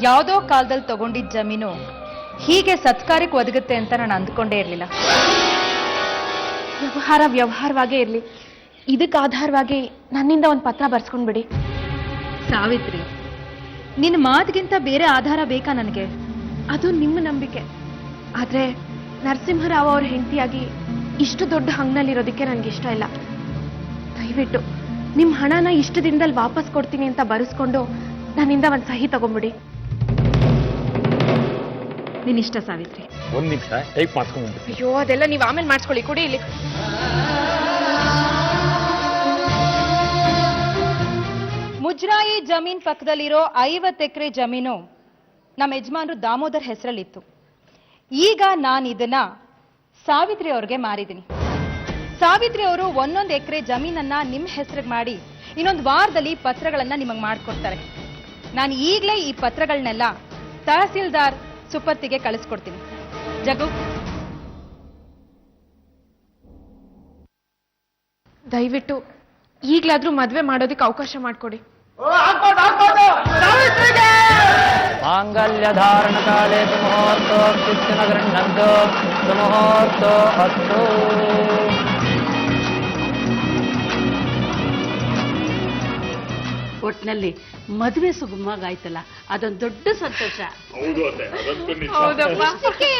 ಯಾವುದೋ ಕಾಲದಲ್ಲಿ ತಗೊಂಡಿದ್ದ ಜಮೀನು ಹೀಗೆ ಸತ್ಕಾರಕ್ಕೆ ಒದಗುತ್ತೆ ಅಂತ ನಾನು ಅಂದ್ಕೊಂಡೇ ಇರಲಿಲ್ಲ. ವ್ಯವಹಾರವಾಗೇ ಇರಲಿ, ಇದಕ್ಕೆ ಆಧಾರವಾಗಿ ನನ್ನಿಂದ ಒಂದು ಪತ್ರ ಬರ್ಸ್ಕೊಂಡ್ಬಿಡಿ. ಸಾವಿತ್ರಿ, ನಿನ್ನ ಮಾತಿಗಿಂತ ಬೇರೆ ಆಧಾರ ಬೇಕಾ ನನಗೆ? ಅದು ನಿಮ್ಮ ನಂಬಿಕೆ. ಆದ್ರೆ ನರಸಿಂಹರಾವ್ ಅವ್ರ ಹೆಂಡತಿಯಾಗಿ ಇಷ್ಟು ದೊಡ್ಡ ಹಂಗ್ನಲ್ಲಿರೋದಕ್ಕೆ ನನಗೆ ಇಷ್ಟ ಇಲ್ಲ. ದಯವಿಟ್ಟು ನಿಮ್ಮ ಹಣನ ಇಷ್ಟು ದಿನದಲ್ಲಿ ವಾಪಸ್ ಕೊಡ್ತೀನಿ ಅಂತ ಬರೆಸ್ಕೊಂಡು ನನ್ನಿಂದ ಒಂದು ಸಹಿ ತಗೊಂಡ್ಬಿಡಿ. ನಿನ್ನಿಷ್ಟ ಸಾವಿತ್ರಿ. ಒಂದ್ ನಿಮಿಷ ಟೈಪ್ ಮಾಡ್ಸ್ಕೊಂಡ್ಬಿಡಿ. ಅಯ್ಯೋ, ಅದೆಲ್ಲ ನೀವು ಆಮೇಲೆ ಮಾಡಿಸ್ಕೊಳ್ಳಿ, ಕೊಡಿ ಇಲ್ಲಿ. ಮುಜರಾಯಿ ಜಮೀನ್ ಪಕ್ಕದಲ್ಲಿರೋ 50 ಎಕರೆ ಜಮೀನು ನಮ್ಮ ಯಜಮಾನರು ದಾಮೋದರ್ ಹೆಸರಲ್ಲಿತ್ತು. ಈಗ ನಾನು ಇದನ್ನ ಸಾವಿತ್ರಿ ಅವ್ರಿಗೆ ಮಾರಿದ್ದೀನಿ. ಸಾವಿತ್ರಿ ಅವರು 1 ಎಕರೆ ಜಮೀನನ್ನ ನಿಮ್ಮ ಹೆಸರಿಗೆ ಮಾಡಿ ಇನ್ನೊಂದು ವಾರದಲ್ಲಿ ಪತ್ರಗಳನ್ನ ನಿಮಗೆ ಮಾಡಿಕೊಡ್ತಾರೆ. ನಾನು ಈಗಲೇ ಈ ಪತ್ರಗಳನ್ನೆಲ್ಲ ತಹಸೀಲ್ದಾರ್ ಸುಪರ್ತಿಗೆ ಕಳಿಸ್ಕೊಡ್ತೀನಿ. ಜಗು, ದಯವಿಟ್ಟು ಈಗ್ಲಾದ್ರೂ ಮದ್ವೆ ಮಾಡೋದಕ್ಕೆ ಅವಕಾಶ ಮಾಡಿಕೊಡಿ. ಮಾಂಗಲ್ಯ ಧಾರಣ ಕಾಲೇ ಮುಹೂರ್ತೋ ಗೃಹ್ಣಂತೋ ಮುಹೂರ್ತೋ ಅಸ್ತು. ಒಟ್ನಲ್ಲಿ ಮದುವೆ ಸುಗಮವಾಗಾಯ್ತಲ್ಲ, ಅದೊಂದು ದೊಡ್ಡ ಸಂತೋಷ.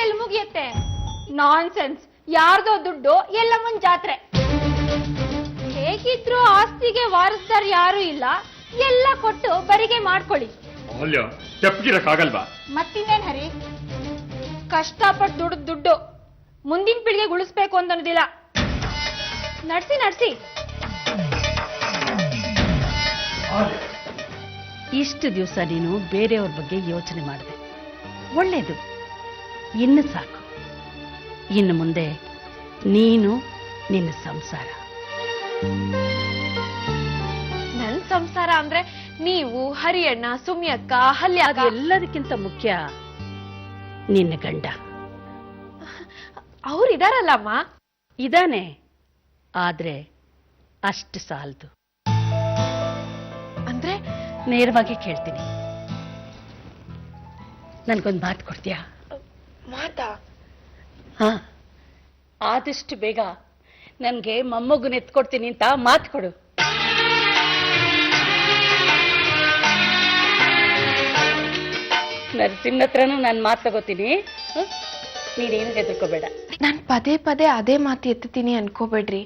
ಎಲ್ಲಿ ಮುಗಿಯತ್ತೆ? ನಾನ್ ಸೆನ್ಸ್. ಯಾರ್ದೋ ದುಡ್ಡು ಎಲ್ಲಮ್ಮನ್ ಜಾತ್ರೆ. ಹೇಗಿದ್ರು ಆಸ್ತಿಗೆ ವಾರಸ್ದಾರ್ ಯಾರು ಇಲ್ಲ, ಎಲ್ಲ ಕೊಟ್ಟು ಬರಿಗೆ ಮಾಡ್ಕೊಳ್ಳಿ. ತೆಪ್ಪಗಿರಕ್ಕಾಗಲ್ವಾ? ಮತ್ತಿನ್ನೇನ್ ಹರಿ, ಕಷ್ಟಪಟ್ಟು ದುಡ್ಡು ಮುಂದಿನ ಪೀಳಿಗೆಗೆ ಉಳಿಸ್ಬೇಕು ಅನ್ನೋದಿಲ್ಲ. ನಡ್ಸಿ. ಇಷ್ಟು ದಿವಸ ನೀನು ಬೇರೆಯವ್ರ ಬಗ್ಗೆ ಯೋಚನೆ ಮಾಡಿದೆ, ಒಳ್ಳೇದು. ಇನ್ನು ಸಾಕು. ಇನ್ನು ಮುಂದೆ ನೀನು, ನಿನ್ನ ಸಂಸಾರ. ನನ್ ಸಂಸಾರ ಅಂದ್ರೆ ನೀವು, ಹರಿಯಣ್ಣ, ಸುಮ್ಯಕ್ಕ, ಹಲ್ಯಾಗ. ಎಲ್ಲದಕ್ಕಿಂತ ಮುಖ್ಯ ನಿನ್ನ ಗಂಡ. ಅವ್ರಿದಾರಲ್ಲಮ್ಮ. ಇದಾನೆ, ಆದ್ರೆ ಅಷ್ಟು ಸಾಲದು. ಅಂದ್ರೆ ನೇರವಾಗಿ ಕೇಳ್ತೀನಿ, ನನ್ಗೊಂದು ಮಾತು ಕೊಡ್ತೀಯಾ? ಮಾತಾ? ಹಾ, ಆದಷ್ಟು ಬೇಗ ನನ್ಗೆ ಮೊಮ್ಮಗುನ ಎತ್ಕೊಡ್ತೀನಿ ಅಂತ ಮಾತು ಕೊಡು. ನರಸಿಂಹ ಹತ್ರನೂ ನಾನು ಮಾತು ತಗೋತೀನಿ, ನೀನೇನು ಹೆದರ್ಕೋಬೇಡ. ನಾನ್ ಪದೇ ಅದೇ ಮಾತು ಎತ್ತೀನಿ ಅನ್ಕೋಬೇಡ್ರಿ.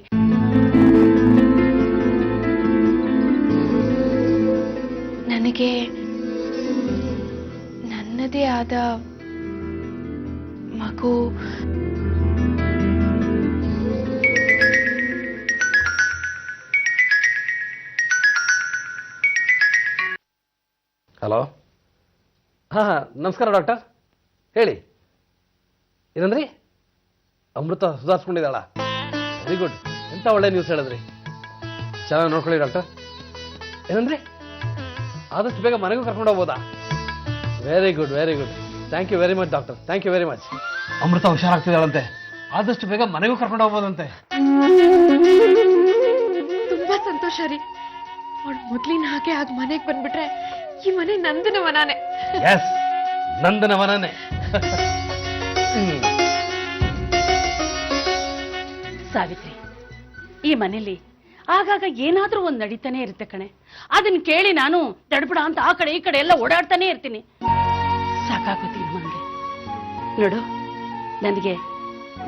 ನನಗೆ ನನ್ನದೇ ಆದ ಮಗು ಹಲೋ. ಹಾಂ ನಮಸ್ಕಾರ ಡಾಕ್ಟರ್, ಹೇಳಿ. ಏನಂದ್ರಿ? ಅಮೃತ ಸುಧಾರಿಸ್ಕೊಂಡಿದ್ದಾಳ? Very good. ಎಂತ ಒಳ್ಳೆ ನ್ಯೂಸ್ ಹೇಳಿದ್ರಿ. ಚೆನ್ನಾಗಿ ನೋಡ್ಕೊಳ್ಳಿ ಡಾಕ್ಟರ್. ಏನಂದ್ರಿ? ಆದಷ್ಟು ಬೇಗ ಮನೆಗೂ ಕರ್ಕೊಂಡು ಹೋಗ್ಬೋದಾ? Very good. Thank you very much doctor, thank you very much. Amrita ಹುಷಾರಾಗ್ತಿದ್ದಾಳಂತೆ, ಆದಷ್ಟು ಬೇಗ ಮನೆಗೂ ಕರ್ಕೊಂಡು ಹೋಗ್ಬೋದಂತೆ. ತುಂಬಾ ಸಂತೋಷ ರೀ. ಅವಳು ಮೊದ್ಲಿನ ಹಾಗೆ ಆಗ ಮನೆಗೆ ಬಂದ್ಬಿಟ್ರೆ ಈ ಮನೆ ನಂದನ ಮನಾನೆ. ಎಸ್, ನಂದನ ಮನನೇ. ಸಾವಿತ್ರಿ, ಈ ಮನೇಲಿ ಆಗಾಗ ಏನಾದ್ರೂ ಒಂದ್ ನಡೀತಾನೆ ಇರುತ್ತೆ ಕಣೆ. ಅದನ್ನ ಕೇಳಿ ನಾನು ದಡ್ಬಡ ಅಂತ ಆ ಕಡೆ ಈ ಕಡೆ ಎಲ್ಲ ಓಡಾಡ್ತಾನೆ ಇರ್ತೀನಿ. ಸಾಕಾಗುತ್ತೀನಿ ನನ್ಗೆ. ನೋಡು, ನನಗೆ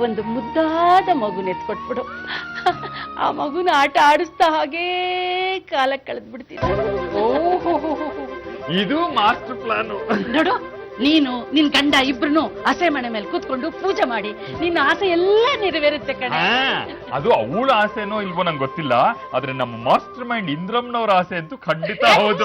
ಒಂದು ಮುದ್ದಾದ ಮಗುನ ಎತ್ಕೊಟ್ಬಿಡು. ಆ ಮಗುನ ಆಟ ಆಡಿಸ್ತಾ ಹಾಗೇ ಕಾಲ ಕಳೆದ್ಬಿಡ್ತೀನಿ. ಇದು ಮಾಸ್ಟರ್ ಪ್ಲಾನ್. ನೋಡು, ನೀನು ನಿನ್ ಗಂಡ ಇಬ್ರು ಹಸೆ ಮನೆ ಮೇಲೆ ಕೂತ್ಕೊಂಡು ಪೂಜೆ ಮಾಡಿ ನಿನ್ನ ಆಸೆ ಎಲ್ಲ ನೆರವೇರುತ್ತೆ ಕಣೆ. ಅದು ಅವಳ ಆಸೆನೋ ಇಲ್ವೋ ನಂಗೆ ಗೊತ್ತಿಲ್ಲ, ಆದ್ರೆ ನಮ್ಮ ಮಾಸ್ಟರ್ ಮೈಂಡ್ ಇಂದ್ರಮ್ನವ್ರ ಆಸೆ ಅಂತೂ ಖಂಡಿತ ಹೌದು.